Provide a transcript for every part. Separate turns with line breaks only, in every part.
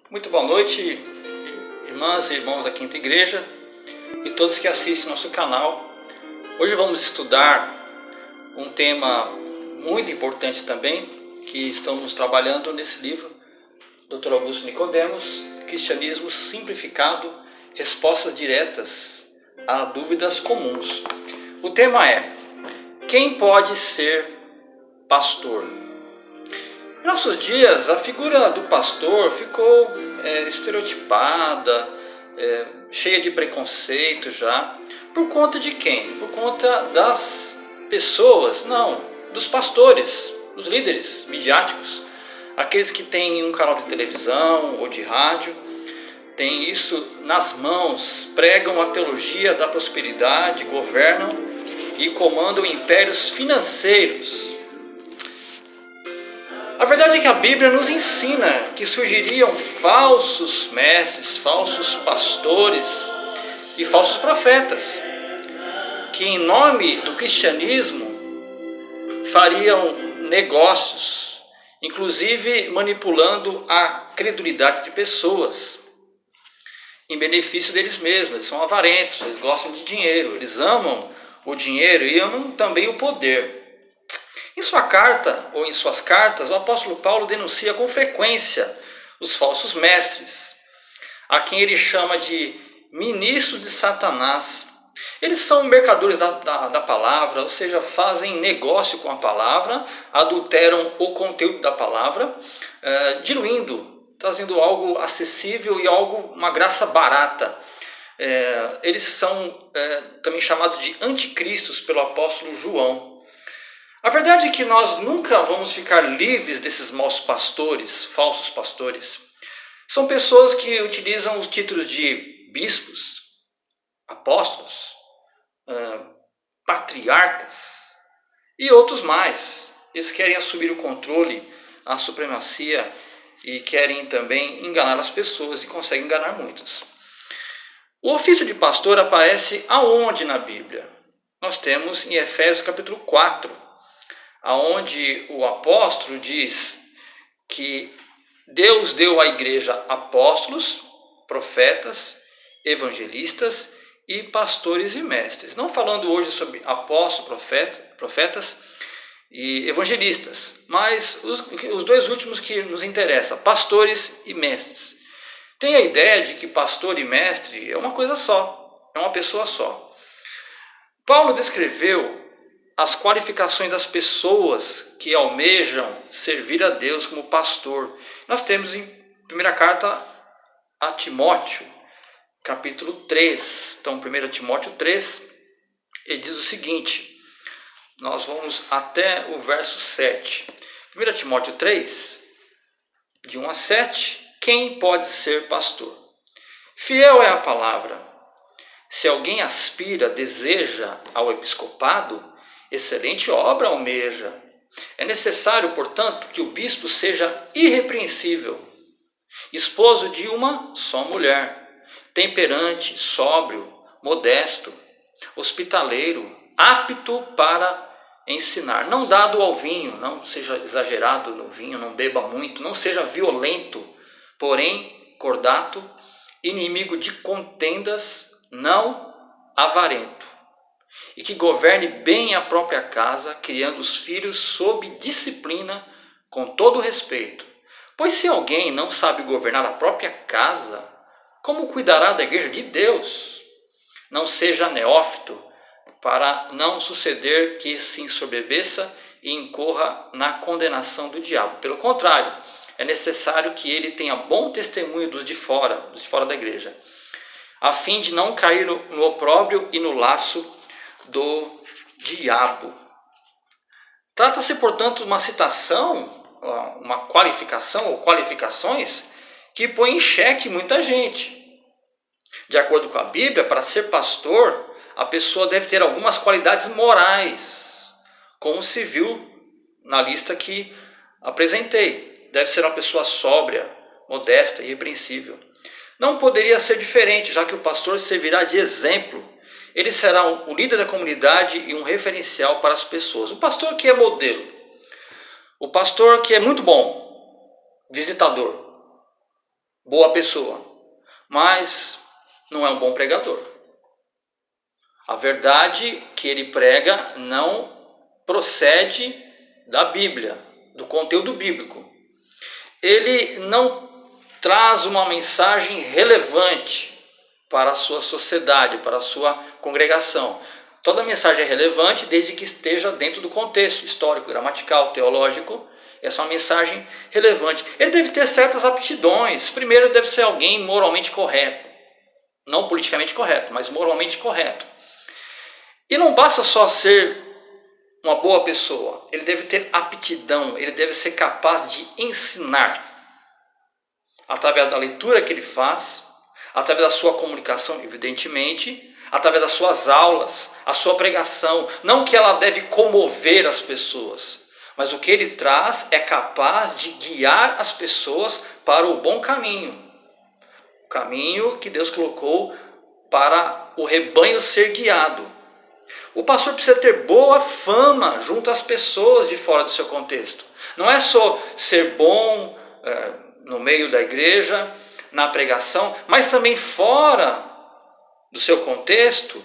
Muito boa noite, irmãs e irmãos da Quinta Igreja e todos que assistem nosso canal. Hoje vamos estudar um tema muito importante também, que estamos trabalhando nesse livro, Dr. Augusto Nicodemos, Cristianismo Simplificado, Respostas Diretas a Dúvidas Comuns. O tema é: quem pode ser pastor? Em nossos dias, a figura do pastor ficou estereotipada, cheia de preconceito já. Por conta de quem? Por conta das pessoas, não, dos pastores, dos líderes midiáticos, aqueles que têm um canal de televisão ou de rádio, têm isso nas mãos, pregam a teologia da prosperidade, governam e comandam impérios financeiros. A verdade é que a Bíblia nos ensina que surgiriam falsos mestres, falsos pastores e falsos profetas, que em nome do cristianismo fariam negócios, inclusive manipulando a credulidade de pessoas, em benefício deles mesmos. Eles são avarentos, eles gostam de dinheiro, eles amam o dinheiro e amam também o poder. Em sua carta, ou em suas cartas, o apóstolo Paulo denuncia com frequência os falsos mestres, a quem ele chama de ministros de Satanás. Eles são mercadores da palavra, ou seja, fazem negócio com a palavra, adulteram o conteúdo da palavra, diluindo, trazendo algo acessível e uma graça barata. Eles são também chamados de anticristos pelo apóstolo João. A verdade é que nós nunca vamos ficar livres desses maus pastores, falsos pastores. São pessoas que utilizam os títulos de bispos, apóstolos, patriarcas e outros mais. Eles querem assumir o controle, a supremacia e querem também enganar as pessoas e conseguem enganar muitas. O ofício de pastor aparece aonde na Bíblia? Nós temos em Efésios capítulo 4, aonde o apóstolo diz que Deus deu à igreja apóstolos, profetas, evangelistas e pastores e mestres. Não falando hoje sobre apóstolos, profetas e evangelistas, mas os dois últimos que nos interessam, pastores e mestres. Tem a ideia de que pastor e mestre é uma coisa só, é uma pessoa só. Paulo descreveu as qualificações das pessoas que almejam servir a Deus como pastor. Nós temos em primeira carta a Timóteo, capítulo 3. Então, 1 Timóteo 3, ele diz o seguinte, nós vamos até o verso 7. 1 Timóteo 3, de 1 a 7, quem pode ser pastor? Fiel é a palavra. Se alguém aspira, deseja ao episcopado, excelente obra almeja. É necessário, portanto, que o bispo seja irrepreensível, esposo de uma só mulher, temperante, sóbrio, modesto, hospitaleiro, apto para ensinar, não dado ao vinho, não seja exagerado no vinho, não beba muito, não seja violento, porém cordato, inimigo de contendas, não avarento, e que governe bem a própria casa, criando os filhos sob disciplina, com todo respeito. Pois se alguém não sabe governar a própria casa, como cuidará da igreja de Deus? Não seja neófito, para não suceder que se ensoberbeça e incorra na condenação do diabo. Pelo contrário, é necessário que ele tenha bom testemunho dos de fora da igreja, a fim de não cair no opróbrio e no laço do diabo. Trata-se, portanto, de uma citação, uma qualificação ou qualificações que põe em xeque muita gente. De acordo com a Bíblia, para ser pastor, a pessoa deve ter algumas qualidades morais, como se viu na lista que apresentei. Deve ser uma pessoa sóbria, modesta e irrepreensível. Não poderia ser diferente, já que o pastor servirá de exemplo. Ele será o líder da comunidade e um referencial para as pessoas. O pastor que é modelo. O pastor que é muito bom, visitador. boa pessoa, mas não é um bom pregador. A verdade que ele prega não procede da Bíblia, do conteúdo bíblico. Ele não traz uma mensagem relevante para a sua sociedade, para a sua congregação. Toda mensagem é relevante desde que esteja dentro do contexto histórico, gramatical, teológico. Essa é uma mensagem relevante. Ele deve ter certas aptidões. Primeiro, deve ser alguém moralmente correto. Não politicamente correto, mas moralmente correto. E não basta só ser uma boa pessoa. Ele deve ter aptidão, ele deve ser capaz de ensinar. Através da leitura que ele faz, através da sua comunicação, evidentemente, através das suas aulas, a sua pregação. Não que ela deve comover as pessoas, mas o que ele traz é capaz de guiar as pessoas para o bom caminho. O caminho que Deus colocou para o rebanho ser guiado. O pastor precisa ter boa fama junto às pessoas de fora do seu contexto. Não é só ser bom no meio da igreja, na pregação, mas também fora do seu contexto,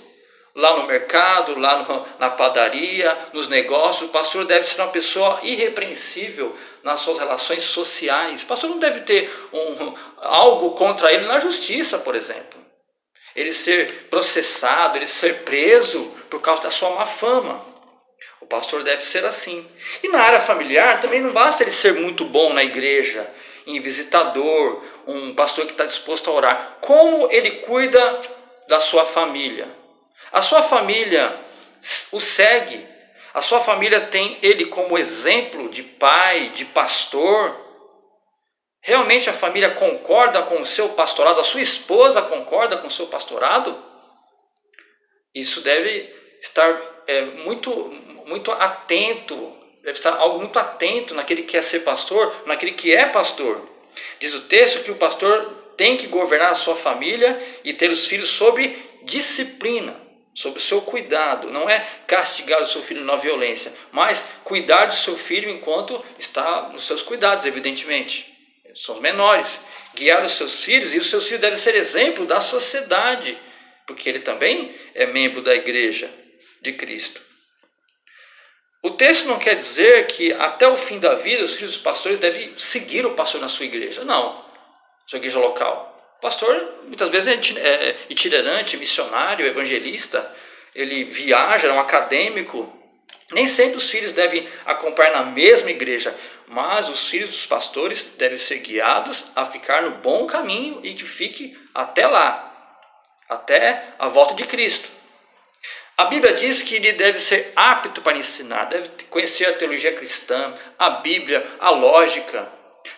lá no mercado, lá na padaria, nos negócios. O pastor deve ser uma pessoa irrepreensível nas suas relações sociais. O pastor não deve ter algo contra ele na justiça, por exemplo. Ele ser processado, ele ser preso por causa da sua má fama. O pastor deve ser assim. E na área familiar também não basta ele ser muito bom na igreja, em visitador, um pastor que está disposto a orar. Como ele cuida da sua família? A sua família o segue. A sua família tem ele como exemplo de pai, de pastor. Realmente a família concorda com o seu pastorado? A sua esposa concorda com o seu pastorado? Isso deve estar muito atento, deve estar algo muito atento naquele que quer ser pastor, naquele que é pastor. Diz o texto que o pastor tem que governar a sua família e ter os filhos sob disciplina, sob o seu cuidado. Não é castigar o seu filho na violência, mas cuidar do seu filho enquanto está nos seus cuidados, evidentemente. São os menores. Guiar os seus filhos, e os seus filhos devem ser exemplo da sociedade, porque ele também é membro da igreja de Cristo. O texto não quer dizer que até o fim da vida os filhos dos pastores devem seguir o pastor na sua igreja. Não, sua igreja local. O pastor muitas vezes é itinerante, missionário, evangelista, ele viaja, é um acadêmico. Nem sempre os filhos devem acompanhar na mesma igreja, mas os filhos dos pastores devem ser guiados a ficar no bom caminho e que fique até lá, até a volta de Cristo. A Bíblia diz que ele deve ser apto para ensinar, deve conhecer a teologia cristã, a Bíblia, a lógica,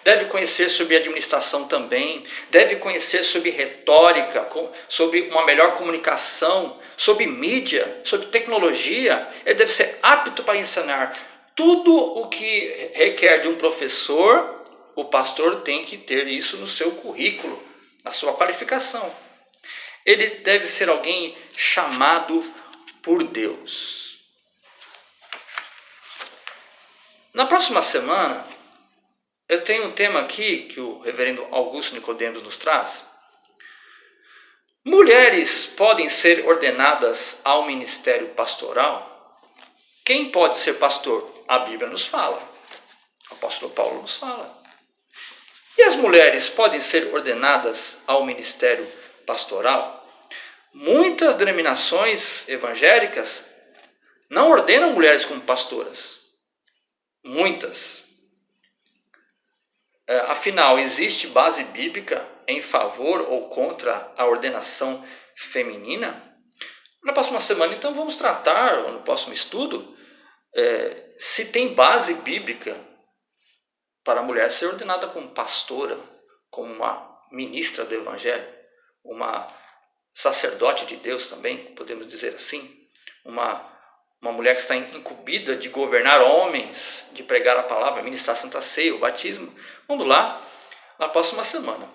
deve conhecer sobre administração também, deve conhecer sobre retórica, sobre uma melhor comunicação, sobre mídia, sobre tecnologia. Ele deve ser apto para ensinar. Tudo o que requer de um professor, o pastor tem que ter isso no seu currículo, na sua qualificação. Ele deve ser alguém chamado por Deus. Na próxima semana, eu tenho um tema aqui que o reverendo Augusto Nicodemos nos traz. Mulheres podem ser ordenadas ao ministério pastoral? Quem pode ser pastor? A Bíblia nos fala. O apóstolo Paulo nos fala. E as mulheres podem ser ordenadas ao ministério pastoral? Muitas denominações evangélicas não ordenam mulheres como pastoras. Muitas. Afinal, existe base bíblica em favor ou contra a ordenação feminina? Na próxima semana, então, vamos tratar, no próximo estudo, se tem base bíblica para a mulher ser ordenada como pastora, como uma ministra do Evangelho, uma sacerdote de Deus também, podemos dizer assim, uma mulher que está incumbida de governar homens, de pregar a palavra, ministrar a Santa Ceia, o batismo. Vamos lá, na próxima semana.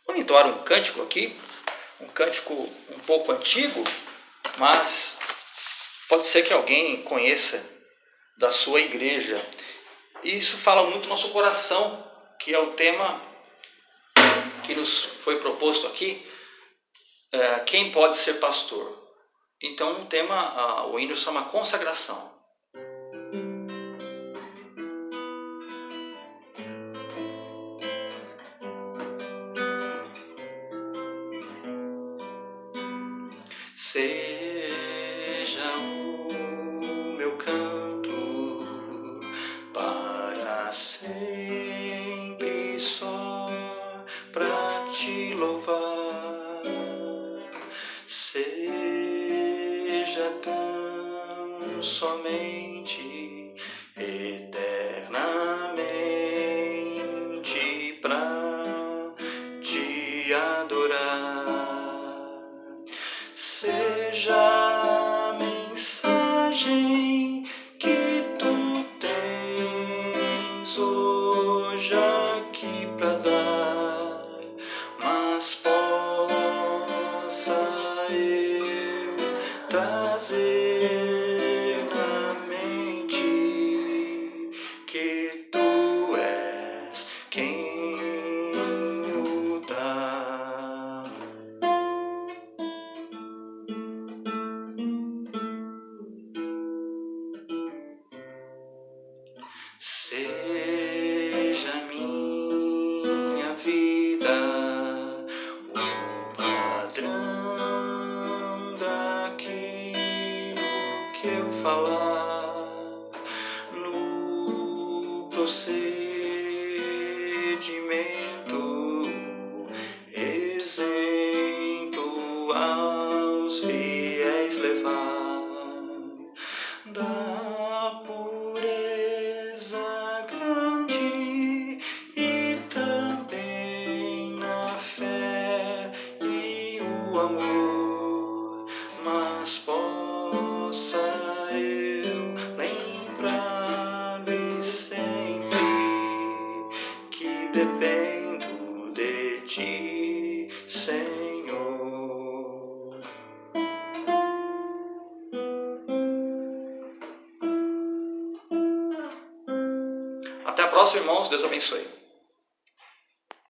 Vamos entoar um cântico aqui, um cântico um pouco antigo, mas pode ser que alguém conheça da sua igreja. E isso fala muito no nosso coração, que é o tema que nos foi proposto aqui, quem pode ser pastor? Então o tema, o hino chama consagração. Seja o meu canto para sempre só pra te louvar, seja tão somente eternamente pra te adorar. Seja a mensagem que tu tens hoje aqui pra dar, mas possa eu trazer na mente que tu és quem o dá. Seja minha vida o padrão daquilo que eu falar no procedimento, exemplo aos fiéis levar da pureza grande e também na fé e o amor, mas possa eu lembrar-me sempre que dependo de ti, Senhor. Até a próxima, irmãos. Deus abençoe.